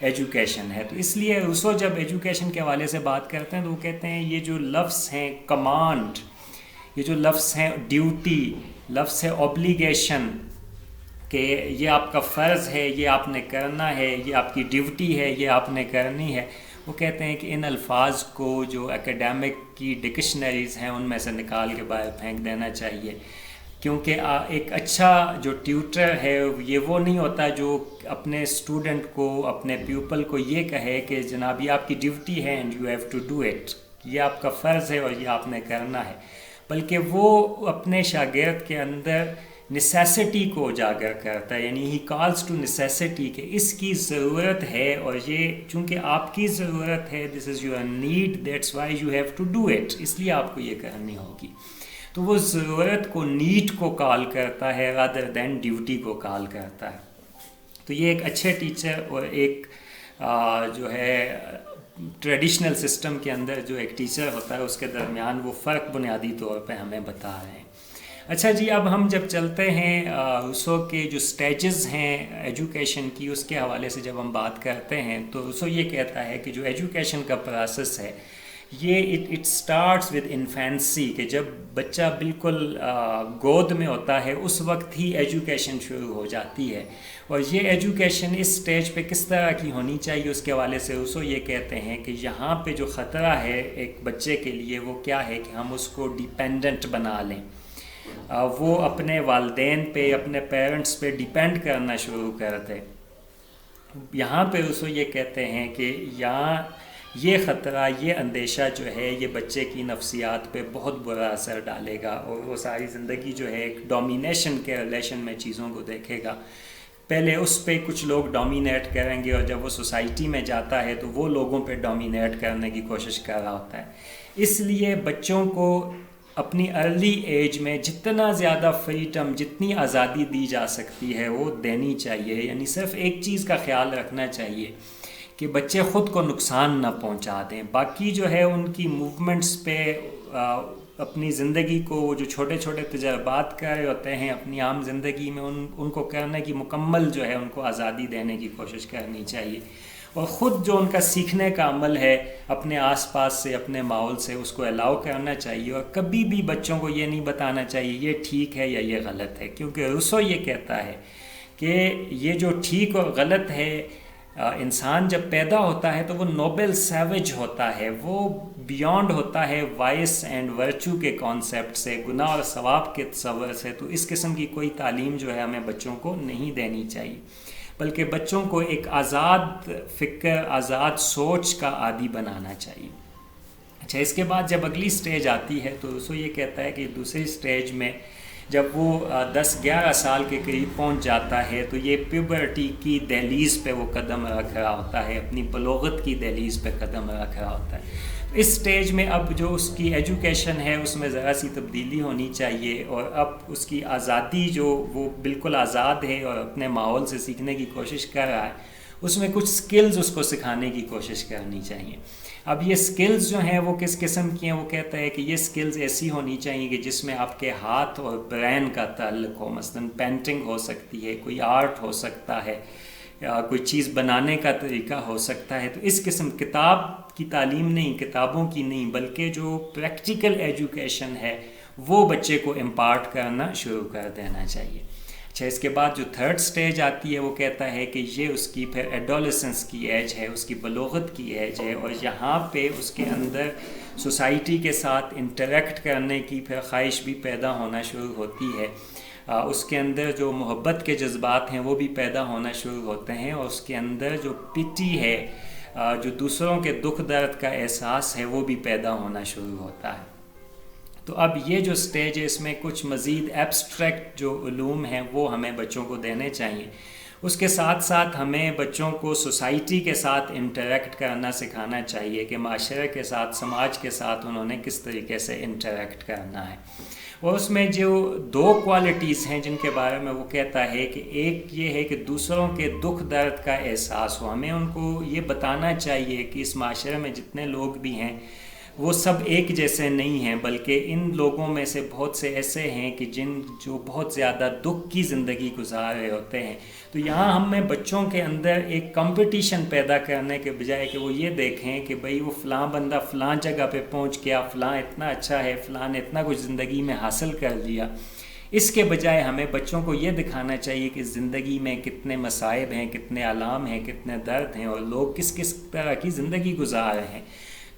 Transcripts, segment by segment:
Education ہے. تو اس لیے روسو جب ایجوکیشن کے حوالے سے بات کرتے ہیں تو وہ کہتے ہیں یہ جو لفظ ہیں کمانڈ، یہ جو لفظ ہیں ڈیوٹی، لفظ ہے اوبلیگیشن، کہ یہ آپ کا فرض ہے، یہ آپ نے کرنا ہے، یہ آپ کی ڈیوٹی ہے، یہ آپ نے کرنی ہے، وہ کہتے ہیں کہ ان الفاظ کو جو اکیڈمک کی ڈکشنریز ہیں ان میں سے نکال کے باہر پھینک دینا چاہیے. کیونکہ ایک اچھا جو ٹیوٹر ہے یہ وہ نہیں ہوتا جو اپنے اسٹوڈنٹ کو، اپنے پیپل کو یہ کہے کہ جناب یہ آپ کی ڈیوٹی ہے and you have to do it, یہ آپ کا فرض ہے اور یہ آپ نے کرنا ہے، بلکہ وہ اپنے شاگرد کے اندر نیسیسٹی کو اجاگر کرتا ہے. یعنی ہی کالز ٹو نیسیسٹی کہ اس کی ضرورت ہے اور یہ چونکہ آپ کی ضرورت ہے، this is your need, that's why you have to do it, اس لیے آپ کو یہ کرنی ہوگی. تو وہ ضرورت کو، نیڈ کو کال کرتا ہے رادر دین ڈیوٹی کو کال کرتا ہے. تو یہ ایک اچھے ٹیچر اور ایک جو ہے ٹریڈیشنل سسٹم کے اندر جو ایک ٹیچر ہوتا ہے اس کے درمیان وہ فرق بنیادی طور پہ ہمیں بتا رہے ہیں. اچھا جی، اب ہم جب چلتے ہیں روسو کے جو سٹیجز ہیں ایجوکیشن کی، اس کے حوالے سے جب ہم بات کرتے ہیں تو روسو یہ کہتا ہے کہ جو ایجوکیشن کا پروسیس ہے یہ اٹ سٹارٹس ود انفینسی، کہ جب بچہ بالکل گود میں ہوتا ہے اس وقت ہی ایجوکیشن شروع ہو جاتی ہے. اور یہ ایجوکیشن اس سٹیج پہ کس طرح کی ہونی چاہیے اس کے حوالے سے روسو یہ کہتے ہیں کہ یہاں پہ جو خطرہ ہے ایک بچے کے لیے وہ کیا ہے کہ ہم اس کو ڈیپینڈنٹ بنا لیں، وہ اپنے والدین پہ، اپنے پیرنٹس پہ ڈیپینڈ کرنا شروع کر دے. یہاں پہ روسو یہ کہتے ہیں کہ یہاں یہ خطرہ، یہ اندیشہ جو ہے یہ بچے کی نفسیات پہ بہت برا اثر ڈالے گا اور وہ ساری زندگی جو ہے ایک ڈومینیشن کے ریلیشن میں چیزوں کو دیکھے گا. پہلے اس پہ کچھ لوگ ڈومینیٹ کریں گے اور جب وہ سوسائٹی میں جاتا ہے تو وہ لوگوں پہ ڈومینیٹ کرنے کی کوشش کر رہا ہوتا ہے. اس لیے بچوں کو اپنی ارلی ایج میں جتنا زیادہ فریڈم، جتنی آزادی دی جا سکتی ہے وہ دینی چاہیے. یعنی صرف ایک چیز کا خیال رکھنا چاہیے کہ بچے خود کو نقصان نہ پہنچا دیں. باقی جو ہے ان کی موومنٹس پہ، اپنی زندگی کو وہ جو چھوٹے چھوٹے تجربات کر رہے ہوتے ہیں اپنی عام زندگی میں ان کو کرنے کی مکمل جو ہے ان کو آزادی دینے کی کوشش کرنی چاہیے. اور خود جو ان کا سیکھنے کا عمل ہے اپنے آس پاس سے، اپنے ماحول سے، اس کو الاؤ کرنا چاہیے. اور کبھی بھی بچوں کو یہ نہیں بتانا چاہیے یہ ٹھیک ہے یا یہ غلط ہے، کیونکہ روسو یہ کہتا ہے کہ یہ جو ٹھیک اور غلط ہے، انسان جب پیدا ہوتا ہے تو وہ نوبل سیویج ہوتا ہے، وہ بیونڈ ہوتا ہے وائس اینڈ ورچو کے کانسیپٹ سے، گناہ اور ثواب کے تصور سے. تو اس قسم کی کوئی تعلیم جو ہے ہمیں بچوں کو نہیں دینی چاہیے، بلکہ بچوں کو ایک آزاد فکر، آزاد سوچ کا عادی بنانا چاہیے. اچھا، اس کے بعد جب اگلی سٹیج آتی ہے تو اسو یہ کہتا ہے کہ دوسری سٹیج میں جب وہ 10-11 سال کے قریب پہنچ جاتا ہے تو یہ پیوبرٹی کی دہلیز پہ وہ قدم رکھ رہا ہوتا ہے، اپنی بلوغت کی دہلیز پہ قدم رکھ رہا ہوتا ہے. اس سٹیج میں اب جو اس کی ایجوکیشن ہے اس میں ذرا سی تبدیلی ہونی چاہیے، اور اب اس کی آزادی جو وہ بالکل آزاد ہے اور اپنے ماحول سے سیکھنے کی کوشش کر رہا ہے، اس میں کچھ سکلز اس کو سکھانے کی کوشش کرنی چاہیے. اب یہ سکلز جو ہیں وہ کس قسم کی ہیں؟ وہ کہتا ہے کہ یہ سکلز ایسی ہونی چاہیے کہ جس میں آپ کے ہاتھ اور برین کا تعلق ہو. مثلاً پینٹنگ ہو سکتی ہے، کوئی آرٹ ہو سکتا ہے، یا کوئی چیز بنانے کا طریقہ ہو سکتا ہے. تو اس قسم کتاب کی تعلیم نہیں، کتابوں کی نہیں، بلکہ جو پریکٹیکل ایجوکیشن ہے وہ بچے کو امپارٹ کرنا شروع کر دینا چاہیے. اچھا، اس کے بعد جو تھرڈ سٹیج آتی ہے وہ کہتا ہے کہ یہ اس کی پھر ایڈولسنس کی ایج ہے، اس کی بلوغت کی ایج ہے، اور یہاں پہ اس کے اندر سوسائٹی کے ساتھ انٹریکٹ کرنے کی پھر خواہش بھی پیدا ہونا شروع ہوتی ہے. اس کے اندر جو محبت کے جذبات ہیں وہ بھی پیدا ہونا شروع ہوتے ہیں، اور اس کے اندر جو پٹی ہے، جو دوسروں کے دکھ درد کا احساس ہے وہ بھی پیدا ہونا شروع ہوتا ہے. تو اب یہ جو سٹیج ہے اس میں کچھ مزید ایبسٹریکٹ جو علوم ہیں وہ ہمیں بچوں کو دینے چاہیے. اس کے ساتھ ساتھ ہمیں بچوں کو سوسائٹی کے ساتھ انٹریکٹ کرنا سکھانا چاہیے کہ معاشرے کے ساتھ، سماج کے ساتھ انہوں نے کس طریقے سے انٹریکٹ کرنا ہے. اور اس میں جو 2 کوالٹیز ہیں جن کے بارے میں وہ کہتا ہے کہ ایک یہ ہے کہ دوسروں کے دکھ درد کا احساس ہو. ہمیں ان کو یہ بتانا چاہیے کہ اس معاشرے میں جتنے لوگ بھی ہیں وہ سب ایک جیسے نہیں ہیں، بلکہ ان لوگوں میں سے بہت سے ایسے ہیں کہ جو بہت زیادہ دکھ کی زندگی گزار رہے ہوتے ہیں۔ تو یہاں ہمیں بچوں کے اندر ایک کمپٹیشن پیدا کرنے کے بجائے کہ وہ یہ دیکھیں کہ بھئی وہ فلاں بندہ فلاں جگہ پہ پہنچ گیا، فلاں اتنا اچھا ہے، فلاں نے اتنا کچھ زندگی میں حاصل کر لیا، اس کے بجائے ہمیں بچوں کو یہ دکھانا چاہیے کہ زندگی میں کتنے مصائب ہیں، کتنے آلام ہیں، کتنے درد ہیں، اور لوگ کس کس طرح کی زندگی گزار رہے ہیں۔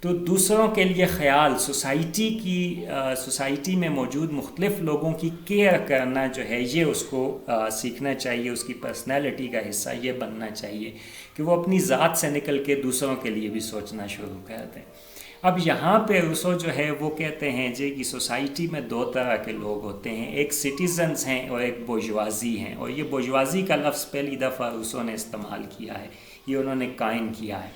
تو دوسروں کے لیے خیال، سوسائٹی میں موجود مختلف لوگوں کی کیئر کرنا جو ہے، یہ اس کو سیکھنا چاہیے، اس کی پرسنالٹی کا حصہ یہ بننا چاہیے کہ وہ اپنی ذات سے نکل کے دوسروں کے لیے بھی سوچنا شروع کر دیں۔ اب یہاں پہ روسو جو ہے وہ کہتے ہیں جی کہ سوسائٹی میں دو طرح کے لوگ ہوتے ہیں، ایک سٹیزنز ہیں اور ایک بورژوازی ہیں، اور یہ بورژوازی کا لفظ پہلی دفعہ روسو نے استعمال کیا ہے، یہ انہوں نے قائم کیا ہے۔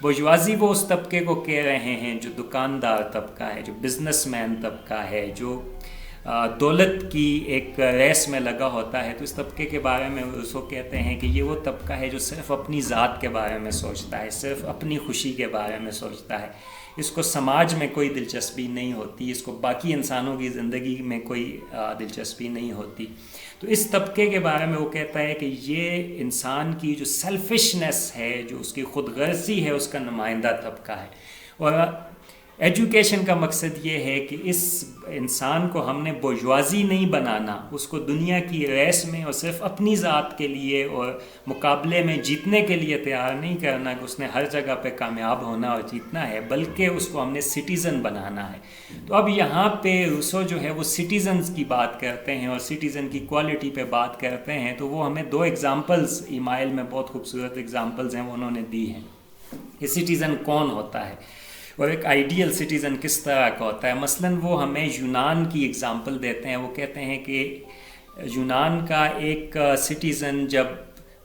بورژوازی وہ اس طبقے کو کہہ رہے ہیں جو دکاندار طبقہ ہے، جو بزنس مین طبقہ ہے، جو دولت کی ایک ریس میں لگا ہوتا ہے۔ تو اس طبقے کے بارے میں روسو کہتے ہیں کہ یہ وہ طبقہ ہے جو صرف اپنی ذات کے بارے میں سوچتا ہے، صرف اپنی خوشی کے بارے میں سوچتا ہے، اس کو سماج میں کوئی دلچسپی نہیں ہوتی، اس کو باقی انسانوں کی زندگی میں کوئی دلچسپی نہیں ہوتی۔ تو اس طبقے کے بارے میں وہ کہتا ہے کہ یہ انسان کی جو سیلفشنس ہے، جو اس کی خود غرضی ہے، اس کا نمائندہ طبقہ ہے۔ اور ایجوکیشن کا مقصد یہ ہے کہ اس انسان کو ہم نے بورژوازی نہیں بنانا، اس کو دنیا کی ریس میں اور صرف اپنی ذات کے لیے اور مقابلے میں جیتنے کے لیے تیار نہیں کرنا کہ اس نے ہر جگہ پہ کامیاب ہونا اور جیتنا ہے، بلکہ اس کو ہم نے سٹیزن بنانا ہے۔ تو اب یہاں پہ روسو جو ہے وہ سٹیزنز کی بات کرتے ہیں اور سٹیزن کی کوالٹی پہ بات کرتے ہیں۔ تو وہ ہمیں دو ایگزامپلز ایمائل میں بہت خوبصورت ایگزامپلز ہیں وہ انہوں نے دی ہیں کہ سٹیزن کون ہوتا ہے اور ایک آئیڈیل سٹیزن کس طرح کا ہوتا ہے۔ مثلاً وہ ہمیں یونان کی ایگزامپل دیتے ہیں، وہ کہتے ہیں کہ یونان کا ایک سٹیزن جب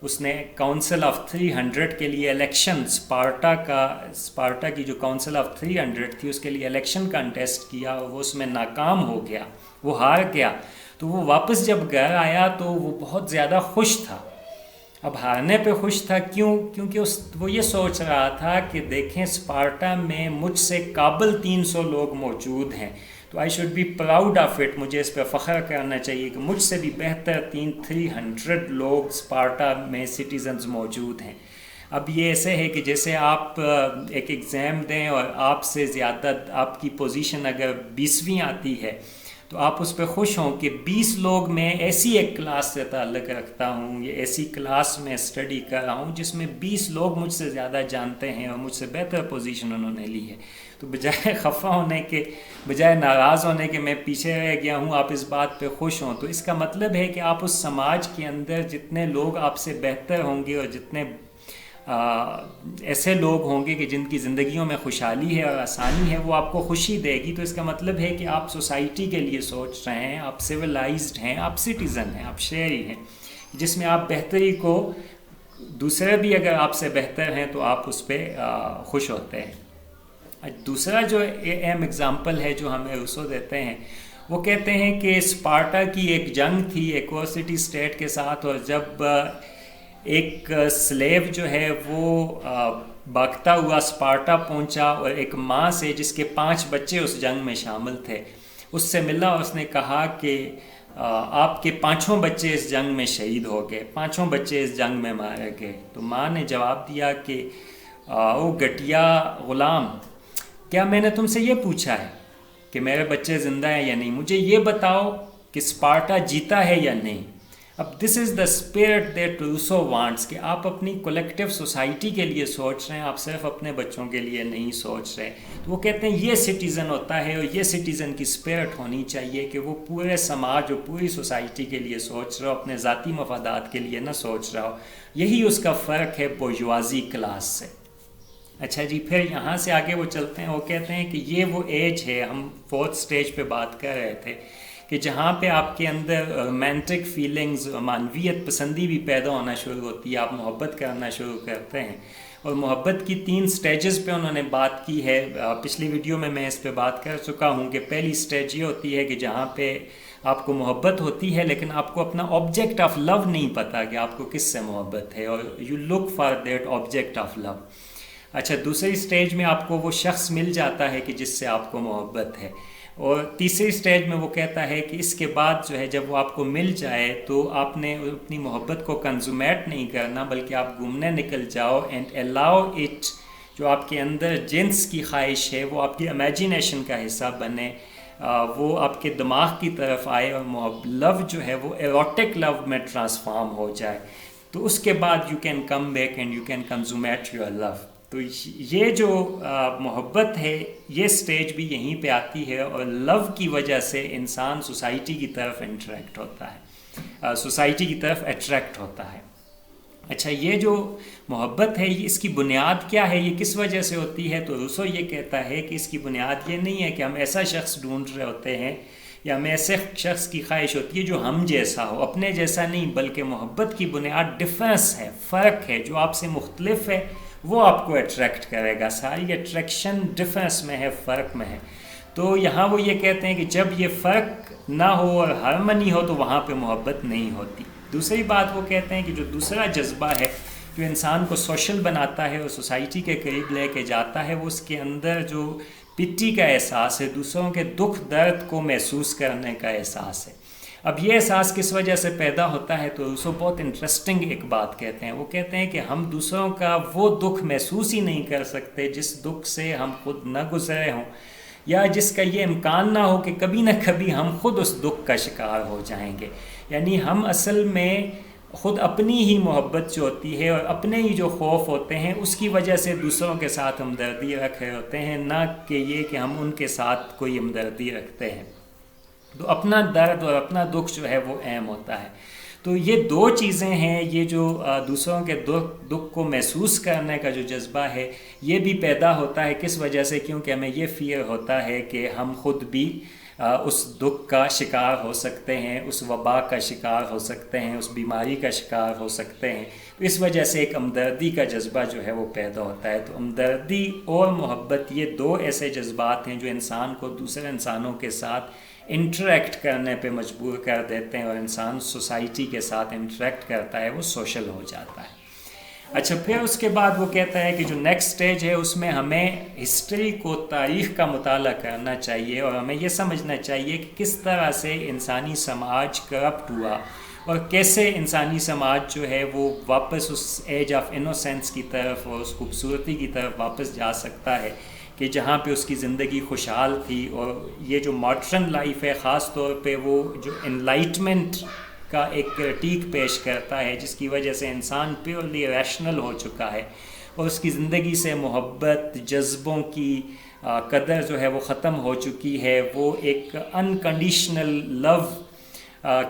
اس نے کاؤنسل آف 300 کے لیے الیکشن، اسپارٹا کی جو کاؤنسل آف 300 تھی اس کے لیے الیکشن کنٹیسٹ کیا اور وہ اس میں ناکام ہو گیا، وہ ہار گیا، تو وہ واپس جب گھر آیا تو وہ بہت زیادہ خوش تھا۔ اب ہارنے پہ خوش تھا کیونکہ وہ یہ سوچ رہا تھا کہ دیکھیں اسپارٹا میں مجھ سے قابل 300 لوگ موجود ہیں، تو I should be proud of it, مجھے اس پہ فخر کرنا چاہیے کہ مجھ سے بھی بہتر 300 لوگ اسپارٹا میں سٹیزنز موجود ہیں۔ اب یہ ایسے ہے کہ جیسے آپ ایک ایگزام دیں اور آپ سے زیادہ آپ کی پوزیشن اگر 20ویں آتی ہے تو آپ اس پہ خوش ہوں کہ 20 لوگ میں ایسی ایک کلاس سے تعلق رکھتا ہوں، یا ایسی کلاس میں اسٹڈی کر رہا ہوں جس میں 20 لوگ مجھ سے زیادہ جانتے ہیں اور مجھ سے بہتر پوزیشن انہوں نے لی ہے۔ تو بجائے خفا ہونے کے، بجائے ناراض ہونے کے میں پیچھے رہ گیا ہوں، آپ اس بات پہ خوش ہوں۔ تو اس کا مطلب ہے کہ آپ اس سماج کے اندر جتنے لوگ آپ سے بہتر ہوں گے اور جتنے ایسے لوگ ہوں گے کہ جن کی زندگیوں میں خوشحالی ہے اور آسانی ہے، وہ آپ کو خوشی دے گی۔ تو اس کا مطلب ہے کہ آپ سوسائٹی کے لیے سوچ رہے ہیں، آپ سویلائزڈ ہیں، آپ سٹیزن ہیں، آپ شہری ہیں، جس میں آپ بہتری کو، دوسرے بھی اگر آپ سے بہتر ہیں تو آپ اس پہ خوش ہوتے ہیں۔ دوسرا جو اہم اگزامپل ہے جو ہمیں روسو دیتے ہیں، وہ کہتے ہیں کہ اسپارٹا کی ایک جنگ تھی ایک اور سٹی اسٹیٹ کے ساتھ، اور جب ایک سلیو جو ہے وہ بھاگتا ہوا اسپارٹا پہنچا اور ایک ماں سے جس کے 5 بچے اس جنگ میں شامل تھے اس سے ملا، اور اس نے کہا کہ آپ کے 5 بچے اس جنگ میں شہید ہو گئے، 5 بچے اس جنگ میں مارے گئے۔ تو ماں نے جواب دیا کہ او گٹیا غلام، کیا میں نے تم سے یہ پوچھا ہے کہ میرے بچے زندہ ہیں یا نہیں؟ مجھے یہ بتاؤ کہ اسپارٹا جیتا ہے یا نہیں۔ اب this is the spirit that Rousseau wants, کہ آپ اپنی کولیکٹیو سوسائٹی کے لیے سوچ رہے ہیں، آپ صرف اپنے بچوں کے لیے نہیں سوچ رہے۔ تو وہ کہتے ہیں یہ سٹیزن ہوتا ہے، اور یہ سٹیزن کی اسپرٹ ہونی چاہیے کہ وہ پورے سماج اور پوری سوسائٹی کے لیے سوچ رہا ہو، اپنے ذاتی مفادات کے لیے نہ سوچ رہا ہو۔ یہی اس کا فرق ہے بورژوازی کلاس سے۔ اچھا جی، پھر یہاں سے آگے وہ چلتے ہیں، وہ کہتے ہیں کہ یہ وہ ایج ہے، ہم 4th سٹیج پہ بات کر رہے تھے، کہ جہاں پہ آپ کے اندر رومانٹک فیلنگز، معنویت پسندی بھی پیدا ہونا شروع ہوتی ہے، آپ محبت کرنا شروع کرتے ہیں۔ اور محبت کی 3 سٹیجز پہ انہوں نے بات کی ہے، پچھلی ویڈیو میں اس پہ بات کر چکا ہوں کہ پہلی سٹیج یہ ہوتی ہے کہ جہاں پہ آپ کو محبت ہوتی ہے لیکن آپ کو اپنا آبجیکٹ آف لو نہیں پتہ کہ آپ کو کس سے محبت ہے، اور you look for that object of love. اچھا، دوسری سٹیج میں آپ کو وہ شخص مل جاتا ہے کہ جس سے آپ کو محبت ہے، اور تیسری سٹیج میں وہ کہتا ہے کہ اس کے بعد جو ہے جب وہ آپ کو مل جائے تو آپ نے اپنی محبت کو کنزومیٹ نہیں کرنا، بلکہ آپ گھومنے نکل جاؤ اینڈ الاؤ اٹ، جو آپ کے اندر جنس کی خواہش ہے وہ آپ کی امیجینیشن کا حصہ بنے، وہ آپ کے دماغ کی طرف آئے، اور لو جو ہے وہ ایروٹک لو میں ٹرانسفارم ہو جائے، تو اس کے بعد you can come back and you can consummate your love. تو یہ جو محبت ہے یہ سٹیج بھی یہیں پہ آتی ہے، اور لو کی وجہ سے انسان سوسائٹی کی طرف انٹریکٹ ہوتا ہے، سوسائٹی کی طرف اٹریکٹ ہوتا ہے۔ اچھا، یہ جو محبت ہے اس کی بنیاد کیا ہے، یہ کس وجہ سے ہوتی ہے؟ تو روسو یہ کہتا ہے کہ اس کی بنیاد یہ نہیں ہے کہ ہم ایسا شخص ڈھونڈ رہے ہوتے ہیں یا ہمیں ایسے شخص کی خواہش ہوتی ہے جو ہم جیسا ہو، اپنے جیسا نہیں، بلکہ محبت کی بنیاد ڈفرینس ہے، فرق ہے، جو آپ سے مختلف ہے وہ آپ کو اٹریکٹ کرے گا۔ ساری اٹریکشن ڈفرینس میں ہے، فرق میں ہے۔ تو یہاں وہ یہ کہتے ہیں کہ جب یہ فرق نہ ہو اور ہارمنی ہو تو وہاں پہ محبت نہیں ہوتی۔ دوسری بات وہ کہتے ہیں کہ جو دوسرا جذبہ ہے جو انسان کو سوشل بناتا ہے اور سوسائٹی کے قریب لے کے جاتا ہے، وہ اس کے اندر جو پٹی کا احساس ہے، دوسروں کے دکھ درد کو محسوس کرنے کا احساس ہے۔ اب یہ احساس کس وجہ سے پیدا ہوتا ہے؟ تو اسے بہت انٹرسٹنگ ایک بات کہتے ہیں، وہ کہتے ہیں کہ ہم دوسروں کا وہ دکھ محسوس ہی نہیں کر سکتے جس دکھ سے ہم خود نہ گزرے ہوں، یا جس کا یہ امکان نہ ہو کہ کبھی نہ کبھی ہم خود اس دکھ کا شکار ہو جائیں گے۔ یعنی ہم اصل میں خود اپنی ہی محبت جو ہوتی ہے اور اپنے ہی جو خوف ہوتے ہیں اس کی وجہ سے دوسروں کے ساتھ ہمدردی رکھ رہے ہوتے ہیں، نہ کہ یہ کہ ہم ان کے ساتھ کوئی ہمدردی رکھتے ہیں۔ تو اپنا درد اور اپنا دکھ جو ہے وہ اہم ہوتا ہے۔ تو یہ دو چیزیں ہیں، یہ جو دوسروں کے دکھ کو محسوس کرنے کا جو جذبہ ہے یہ بھی پیدا ہوتا ہے کس وجہ سے؟ کیونکہ ہمیں یہ فیئر ہوتا ہے کہ ہم خود بھی اس دکھ کا شکار ہو سکتے ہیں، اس وبا کا شکار ہو سکتے ہیں، اس بیماری کا شکار ہو سکتے ہیں۔ تو اس وجہ سے ایک ہمدردی کا جذبہ جو ہے وہ پیدا ہوتا ہے۔ تو ہمدردی اور محبت یہ دو ایسے جذبات ہیں جو انسان کو دوسرے انسانوں کے ساتھ انٹریکٹ کرنے پہ مجبور کر دیتے ہیں، اور انسان سوسائٹی کے ساتھ انٹریکٹ کرتا ہے، وہ سوشل ہو جاتا ہے۔ اچھا، پھر اس کے بعد وہ کہتا ہے کہ جو نیکسٹ سٹیج ہے اس میں ہمیں ہسٹری کو، تاریخ کا مطالعہ کرنا چاہیے، اور ہمیں یہ سمجھنا چاہیے کہ کس طرح سے انسانی سماج کرپٹ ہوا اور کیسے انسانی سماج جو ہے وہ واپس اس ایج آف انوسینس کی طرف اور اس خوبصورتی کی طرف واپس جا سکتا ہے کہ جہاں پہ اس کی زندگی خوشحال تھی۔ اور یہ جو ماڈرن لائف ہے خاص طور پہ وہ جو انلائٹمنٹ کا ایک کرٹیک پیش کرتا ہے، جس کی وجہ سے انسان پیورلی ریشنل ہو چکا ہے اور اس کی زندگی سے محبت، جذبوں کی قدر جو ہے وہ ختم ہو چکی ہے۔ وہ ایک انکنڈیشنل لو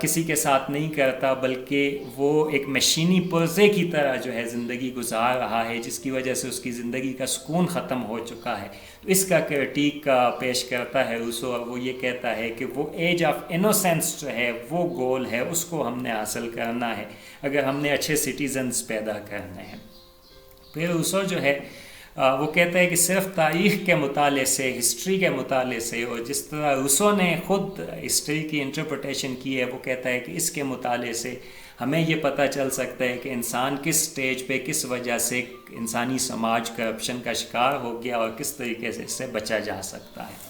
کسی کے ساتھ نہیں کرتا، بلکہ وہ ایک مشینی پرزے کی طرح جو ہے زندگی گزار رہا ہے، جس کی وجہ سے اس کی زندگی کا سکون ختم ہو چکا ہے۔ اس کا کرٹیک کا پیش کرتا ہے روسو، اور وہ یہ کہتا ہے کہ وہ ایج آف انوسینس جو ہے وہ گول ہے، اس کو ہم نے حاصل کرنا ہے اگر ہم نے اچھے سٹیزنز پیدا کرنے ہیں۔ پھر روسو جو ہے وہ کہتا ہے کہ صرف تاریخ کے مطالعے سے، ہسٹری کے مطالعے سے، اور جس طرح روسو نے خود ہسٹری کی انٹرپریٹیشن کی ہے، وہ کہتا ہے کہ اس کے مطالعے سے ہمیں یہ پتہ چل سکتا ہے کہ انسان کس سٹیج پہ کس وجہ سے انسانی سماج کرپشن کا شکار ہو گیا اور کس طریقے سے اس سے بچا جا سکتا ہے۔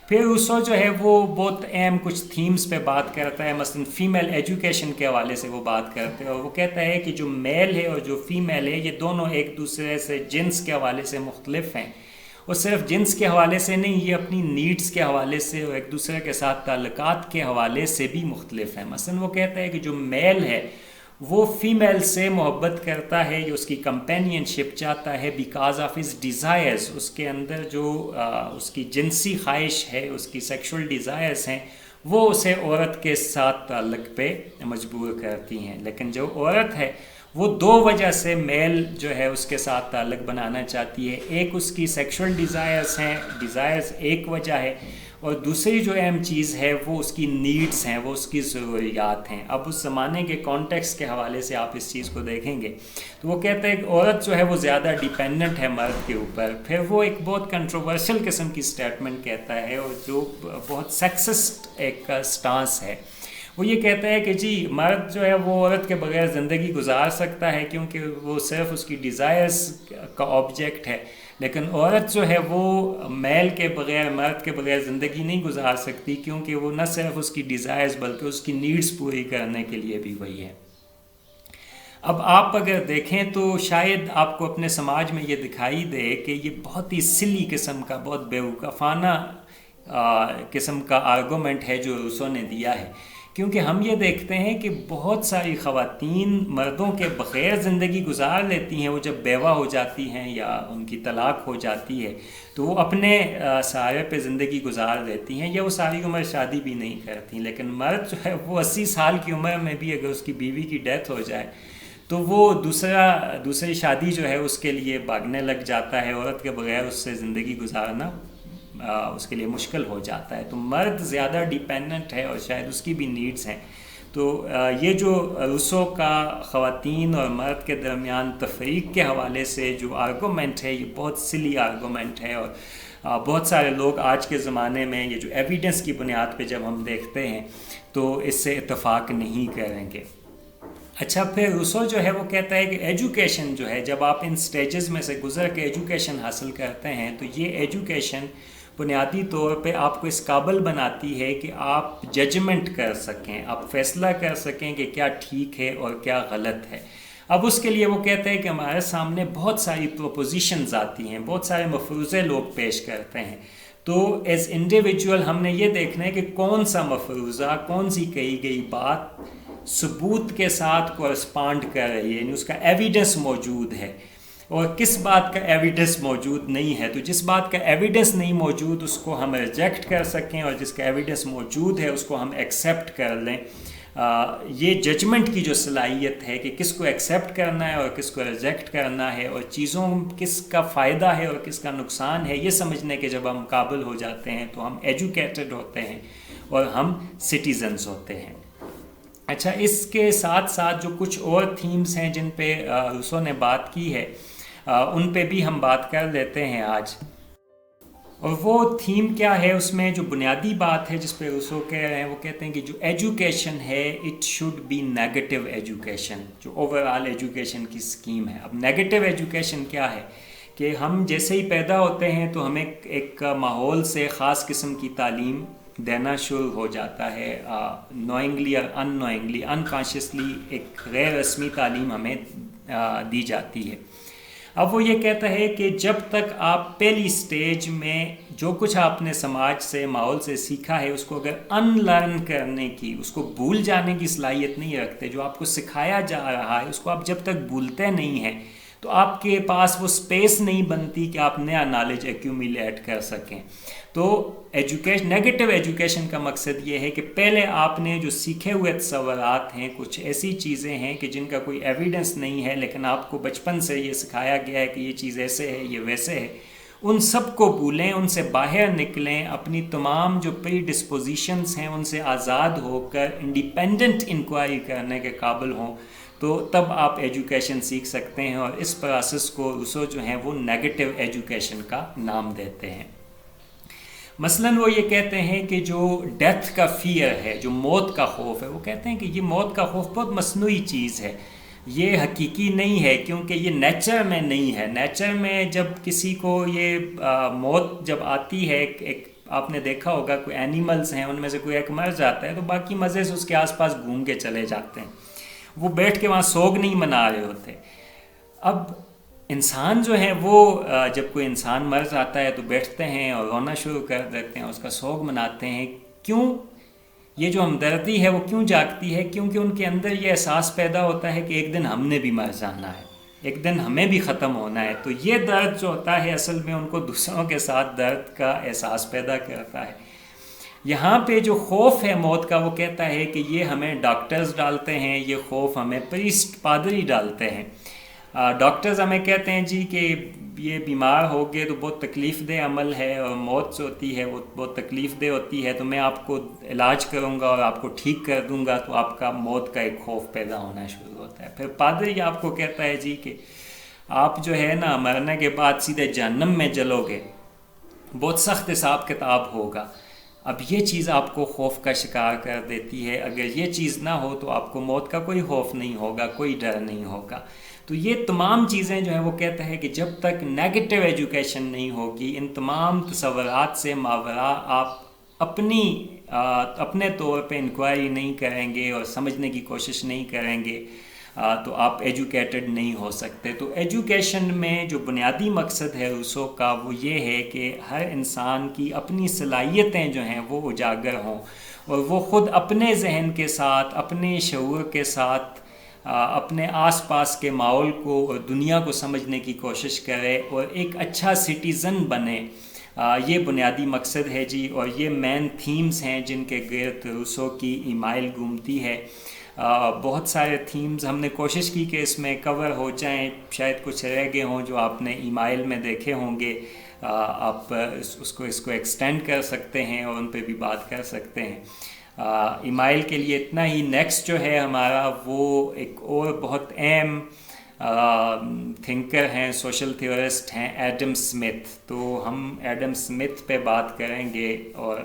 پھر روسو جو ہے وہ بہت اہم کچھ تھیمز پہ بات کرتا ہے، مثلا فیمیل ایجوکیشن کے حوالے سے وہ بات کرتے ہیں، اور وہ کہتا ہے کہ جو میل ہے اور جو فیمیل ہے یہ دونوں ایک دوسرے سے جنس کے حوالے سے مختلف ہیں، اور صرف جنس کے حوالے سے نہیں، یہ اپنی نیڈز کے حوالے سے اور ایک دوسرے کے ساتھ تعلقات کے حوالے سے بھی مختلف ہیں۔ مثلا وہ کہتا ہے کہ جو میل ہے وہ فیمیل سے محبت کرتا ہے، جو اس کی کمپینین شپ چاہتا ہے بیکاز آف ہز ڈیزائرز، اس کے اندر جو اس کی جنسی خواہش ہے، اس کی سیکشول ڈیزائرز ہیں، وہ اسے عورت کے ساتھ تعلق پہ مجبور کرتی ہیں۔ لیکن جو عورت ہے وہ دو وجہ سے میل جو ہے اس کے ساتھ تعلق بنانا چاہتی ہے، ایک اس کی سیکشول ڈیزائرز ہیں، ڈیزائرز ایک وجہ ہے، اور دوسری جو اہم چیز ہے وہ اس کی نیڈز ہیں، وہ اس کی ضروریات ہیں۔ اب اس زمانے کے کانٹیکسٹ کے حوالے سے آپ اس چیز کو دیکھیں گے تو وہ کہتے ہیں کہ عورت جو ہے وہ زیادہ ڈیپینڈنٹ ہے مرد کے اوپر۔ پھر وہ ایک بہت کنٹروورشل قسم کی سٹیٹمنٹ کہتا ہے، اور جو بہت سیکسسٹ ایک سٹانس ہے، وہ یہ کہتا ہے کہ جی مرد جو ہے وہ عورت کے بغیر زندگی گزار سکتا ہے کیونکہ وہ صرف اس کی ڈیزائرز کا آبجیکٹ ہے، لیکن عورت جو ہے وہ میل کے بغیر، مرد کے بغیر زندگی نہیں گزار سکتی، کیونکہ وہ نہ صرف اس کی ڈیزائرز بلکہ اس کی نیڈز پوری کرنے کے لیے بھی وہی ہے۔ اب آپ اگر دیکھیں تو شاید آپ کو اپنے سماج میں یہ دکھائی دے کہ یہ بہت ہی سلی قسم کا، بہت بیوقوفانہ قسم کا آرگومنٹ ہے جو روسو نے دیا ہے، کیونکہ ہم یہ دیکھتے ہیں کہ بہت ساری خواتین مردوں کے بغیر زندگی گزار لیتی ہیں۔ وہ جب بیوہ ہو جاتی ہیں یا ان کی طلاق ہو جاتی ہے تو وہ اپنے سہارے پہ زندگی گزار لیتی ہیں، یا وہ ساری عمر شادی بھی نہیں کرتی۔ لیکن مرد جو ہے وہ 80 سال کی عمر میں بھی اگر اس کی بیوی کی ڈیتھ ہو جائے تو وہ دوسری شادی جو ہے اس کے لیے بھاگنے لگ جاتا ہے۔ عورت کے بغیر اس سے زندگی گزارنا اس کے لیے مشکل ہو جاتا ہے۔ تو مرد زیادہ ڈیپینڈنٹ ہے اور شاید اس کی بھی نیڈز ہیں۔ تو یہ جو روسو کا خواتین اور مرد کے درمیان تفریق کے حوالے سے جو آرگومنٹ ہے، یہ بہت سلی آرگومنٹ ہے، اور بہت سارے لوگ آج کے زمانے میں یہ جو ایویڈنس کی بنیاد پہ جب ہم دیکھتے ہیں تو اس سے اتفاق نہیں کریں گے۔ اچھا، پھر روسو جو ہے وہ کہتا ہے کہ ایجوکیشن جو ہے، جب آپ ان سٹیجز میں سے گزر کے ایجوکیشن حاصل کرتے ہیں تو یہ ایجوکیشن بنیادی طور پہ آپ کو اس قابل بناتی ہے کہ آپ ججمنٹ کر سکیں، آپ فیصلہ کر سکیں کہ کیا ٹھیک ہے اور کیا غلط ہے۔ اب اس کے لیے وہ کہتے ہیں کہ ہمارے سامنے بہت ساری پروپوزیشنز آتی ہیں، بہت سارے مفروضے لوگ پیش کرتے ہیں، تو ایز انڈیویجول ہم نے یہ دیکھنا ہے کہ کون سا مفروضہ، کون سی کہی گئی بات ثبوت کے ساتھ کورسپانڈ کر رہی ہے، یعنی اس کا ایویڈنس موجود ہے، اور کس بات کا ایویڈنس موجود نہیں ہے۔ تو جس بات کا ایویڈنس نہیں موجود اس کو ہم ریجیکٹ کر سکیں، اور جس کا ایویڈنس موجود ہے اس کو ہم ایکسیپٹ کر لیں۔ یہ ججمنٹ کی جو صلاحیت ہے کہ کس کو ایکسیپٹ کرنا ہے اور کس کو ریجیکٹ کرنا ہے، اور چیزوں کس کا فائدہ ہے اور کس کا نقصان ہے، یہ سمجھنے کے جب ہم قابل ہو جاتے ہیں تو ہم ایجوکیٹڈ ہوتے ہیں اور ہم سٹیزنز ہوتے ہیں۔ اچھا، اس کے ساتھ ساتھ جو کچھ اور تھیمز ہیں جن پہ روسو نے بات کی ہے، ان پہ بھی ہم بات کر لیتے ہیں آج۔ اور وہ تھیم کیا ہے، اس میں جو بنیادی بات ہے جس پہ روسو کہہ رہے ہیں، وہ کہتے ہیں کہ جو ایجوکیشن ہے it should be negative education, جو اوور آل ایجوکیشن کی اسکیم ہے۔ اب نیگیٹو ایجوکیشن کیا ہے کہ ہم جیسے ہی پیدا ہوتے ہیں تو ہمیں ایک ماحول سے خاص قسم کی تعلیم دینا شروع ہو جاتا ہے، نوئنگلی اور ان نوئنگلی، انکانشیسلی ایک غیر رسمی تعلیم ہمیں دی جاتی ہے۔ اب وہ یہ کہتا ہے کہ جب تک آپ پہلی سٹیج میں جو کچھ آپ نے سماج سے، ماحول سے سیکھا ہے، اس کو اگر ان لرن کرنے کی، اس کو بھول جانے کی صلاحیت نہیں رکھتے، جو آپ کو سکھایا جا رہا ہے اس کو آپ جب تک بھولتے نہیں ہیں تو آپ کے پاس وہ سپیس نہیں بنتی کہ آپ نیا نالج ایکیومولیٹ کر سکیں۔ تو نیگیٹو ایجوکیشن کا مقصد یہ ہے کہ پہلے آپ نے جو سیکھے ہوئے تصورات ہیں، کچھ ایسی چیزیں ہیں کہ جن کا کوئی ایویڈنس نہیں ہے لیکن آپ کو بچپن سے یہ سکھایا گیا ہے کہ یہ چیز ایسے ہے، یہ ویسے ہے، ان سب کو بھولیں، ان سے باہر نکلیں، اپنی تمام جو پری ڈسپوزیشنز ہیں ان سے آزاد ہو کر انڈیپینڈنٹ انکوائری کرنے کے قابل ہوں، تو تب آپ ایجوکیشن سیکھ سکتے ہیں۔ اور اس پروسیس کو روسو جو ہیں وہ نیگیٹو ایجوکیشن کا نام دیتے ہیں۔ مثلاً وہ یہ کہتے ہیں کہ جو ڈیتھ کا فیئر ہے، جو موت کا خوف ہے، وہ کہتے ہیں کہ یہ موت کا خوف بہت مصنوعی چیز ہے، یہ حقیقی نہیں ہے، کیونکہ یہ نیچر میں نہیں ہے۔ نیچر میں جب کسی کو یہ موت جب آتی ہے، ایک آپ نے دیکھا ہوگا کوئی اینیملز ہیں ان میں سے کوئی ایک مر جاتا ہے تو باقی مزے سے اس کے آس پاس گھوم کے چلے جاتے ہیں، وہ بیٹھ کے وہاں سوگ نہیں منا رہے ہوتے۔ اب انسان جو ہے وہ جب کوئی انسان مر جاتا ہے تو بیٹھتے ہیں اور رونا شروع کر دیتے ہیں، اس کا سوگ مناتے ہیں۔ کیوں یہ جو ہمدردی ہے وہ کیوں جاگتی ہے؟ کیونکہ ان کے اندر یہ احساس پیدا ہوتا ہے کہ ایک دن ہم نے بھی مر جانا ہے، ایک دن ہمیں بھی ختم ہونا ہے۔ تو یہ درد جو ہوتا ہے اصل میں ان کو دوسروں کے ساتھ درد کا احساس پیدا کرتا ہے۔ یہاں پہ جو خوف ہے موت کا، وہ کہتا ہے کہ یہ ہمیں ڈاکٹرز ڈالتے ہیں، یہ خوف ہمیں پریسٹ، پادری ڈالتے ہیں۔ ڈاکٹرز ہمیں کہتے ہیں جی کہ یہ بیمار ہو گئے تو بہت تکلیف دہ عمل ہے، اور موت جو ہوتی ہے وہ بہت تکلیف دہ ہوتی ہے، تو میں آپ کو علاج کروں گا اور آپ کو ٹھیک کر دوں گا، تو آپ کا موت کا ایک خوف پیدا ہونا شروع ہوتا ہے۔ پھر پادری آپ کو کہتا ہے جی کہ آپ جو ہے نا مرنے کے بعد سیدھے جہنم میں جلو گے، بہت سخت حساب کتاب ہوگا۔ اب یہ چیز آپ کو خوف کا شکار کر دیتی ہے. اگر یہ چیز نہ ہو تو آپ کو موت کا کوئی خوف نہیں ہوگا, کوئی ڈر نہیں ہوگا. تو یہ تمام چیزیں جو ہیں وہ کہتا ہے کہ جب تک نیگیٹو ایجوکیشن نہیں ہوگی, ان تمام تصورات سے ماوراء آپ اپنے طور پہ انکوائری نہیں کریں گے اور سمجھنے کی کوشش نہیں کریں گے, تو آپ ایجوکیٹڈ نہیں ہو سکتے. تو ایجوکیشن میں جو بنیادی مقصد ہے روسو کا وہ یہ ہے کہ ہر انسان کی اپنی صلاحیتیں جو ہیں وہ اجاگر ہوں, اور وہ خود اپنے ذہن کے ساتھ, اپنے شعور کے ساتھ, اپنے آس پاس کے ماحول کو اور دنیا کو سمجھنے کی کوشش کرے اور ایک اچھا سٹیزن بنے. یہ بنیادی مقصد ہے جی, اور یہ مین تھیمز ہیں جن کے گرد روسو کی ایمائل گھومتی ہے. بہت سارے تھیمز ہم نے کوشش کی کہ اس میں کور ہو جائیں, شاید کچھ رہ گئے ہوں جو آپ نے ایمائل میں دیکھے ہوں گے. آپ اس کو ایکسٹینڈ کر سکتے ہیں اور ان پہ بھی بات کر سکتے ہیں. ایمائل کے لیے اتنا ہی. نیکسٹ جو ہے ہمارا وہ ایک اور بہت اہم تھنکر ہیں, سوشل تھیورسٹ ہیں, ایڈم سمتھ. تو ہم ایڈم سمتھ پہ بات کریں گے, اور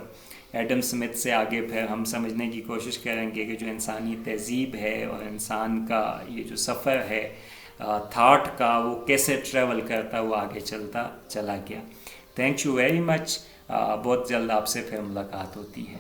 ایڈم سمتھ سے آگے پھر ہم سمجھنے کی کوشش کریں گے کہ جو انسانی تہذیب ہے اور انسان کا یہ جو سفر ہے تھاٹ کا, وہ کیسے ٹریول کرتا ہوا آگے چلتا چلا گیا. Thank you very much. بہت جلد آپ سے پھر ملاقات ہوتی ہے.